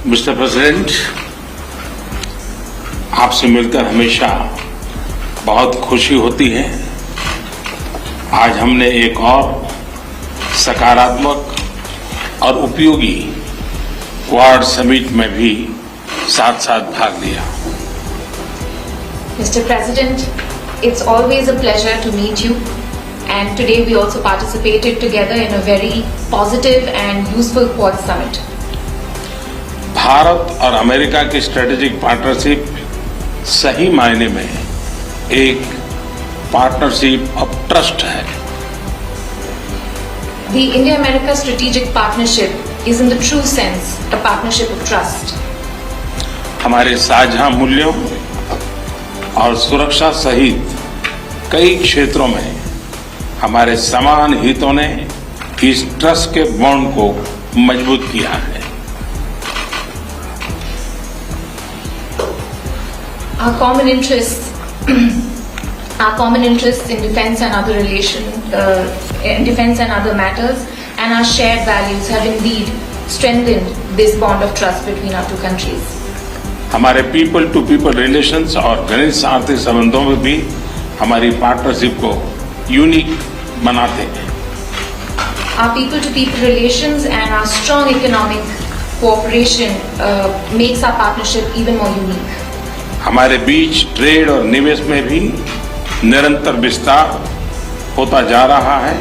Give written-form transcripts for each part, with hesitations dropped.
Mister president, आपसे मिलकर हमेशा बहुत खुशी होती है। आज हमने एक और सकारात्मक और उपयोगी क्वाड समिट में भी साथ साथ भाग लिया। Mr. President, it's always a pleasure to meet you, and today we also participated together in a very positive and useful Quad Summit. Bharat और अमेरिका की स्ट्रेटेजिक पार्टनरशिप सही मायने में एक पार्टनरशिप ऑफ ट्रस्ट है। The India-America strategic partnership is in the true sense a partnership of trust. हमारे साझा मूल्यों और सुरक्षा सहित कई क्षेत्रों में हमारे समान हितों ने इस ट्रस्ट के बॉन्ड को मजबूत किया है। Our common interests in defense and other defense and other matters, and our shared values have indeed strengthened this bond of trust between our two countries. हमारे पीपल टू पीपल रिलेशंस और घनिष्ठ आर्थिक संबंधों में भी हमारी पार्टनरशिप को unique बनाते हैं। Our people to people relations and our strong economic cooperation makes our partnership even more unique. हमारे बीच ट्रेड और निवेश में भी निरंतर विस्तार होता जा रहा है,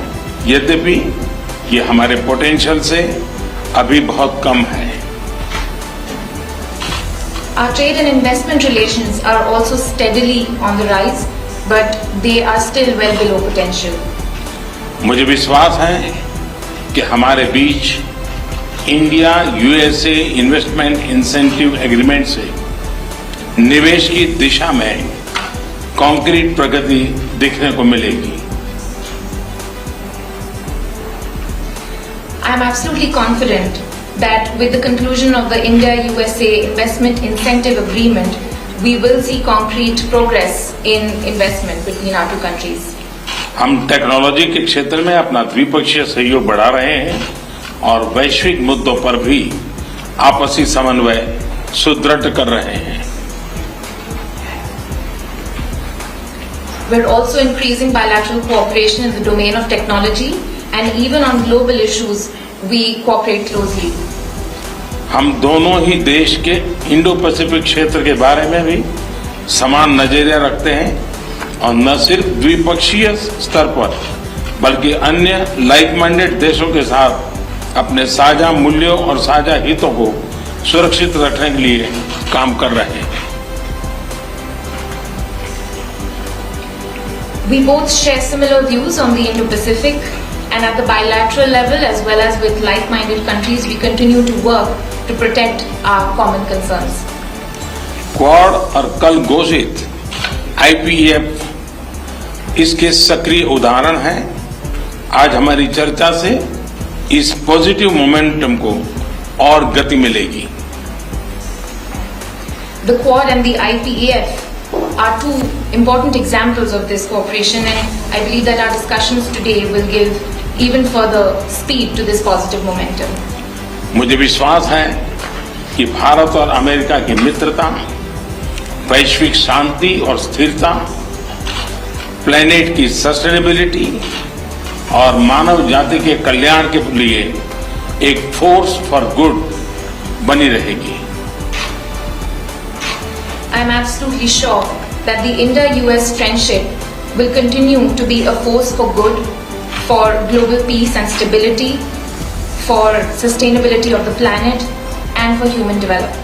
यद्यपि ये हमारे पोटेंशियल से अभी बहुत कम है। Our trade and investment relations are also steadily on the rise, but they are still well below potential. मुझे विश्वास है कि हमारे बीच India USA investment incentive agreement से निवेश की दिशा में कॉन्क्रीट प्रगति देखने को मिलेगी। I am absolutely confident that with the conclusion of the India-USA Investment Incentive Agreement, we will see concrete progress in investment between our two countries. हम technology के क्षेत्र में अपना द्विपक्षीय सहयोग बढ़ा रहे हैं और वैश्विक मुद्दों पर भी आपसी समन्वय सुदृढ़ कर रहे हैं। We're also increasing bilateral cooperation in the domain of technology, and even on global issues, we cooperate closely. हम दोनों ही देश के इंडो पैसिफिक क्षेत्र के बारे में भी समान नजरिया रखते हैं और न सिर्फ द्विपक्षीय स्तर पर बल्कि अन्य लाइक माइंडेड देशों के साथ अपने साझा मूल्यों और साझा हितों को सुरक्षित रखने के लिए काम कर रहे हैं। We both share similar views on the Indo-Pacific, and at the bilateral level as well as with like-minded countries, we continue to work to protect our common concerns. Quad और कल घोषित IPEF इसके सक्रिय उदाहरण हैं। आज हमारी चर्चा से इस पॉजिटिव मोमेंटम को और गति मिलेगी। The Quad and the IPEF are two important examples of this cooperation, and I believe that our discussions today will give even further speed to this positive momentum. मुझे विश्वास है कि भारत और अमेरिका की मित्रता वैश्विक शांति और स्थिरता, प्लेनेट की सस्टेनेबिलिटी और मानव जाति के कल्याण के लिए एक फोर्स फॉर गुड बनी रहेगी। I am absolutely sure that the India-US friendship will continue to be a force for good, for global peace and stability, for sustainability of the planet, and for human development.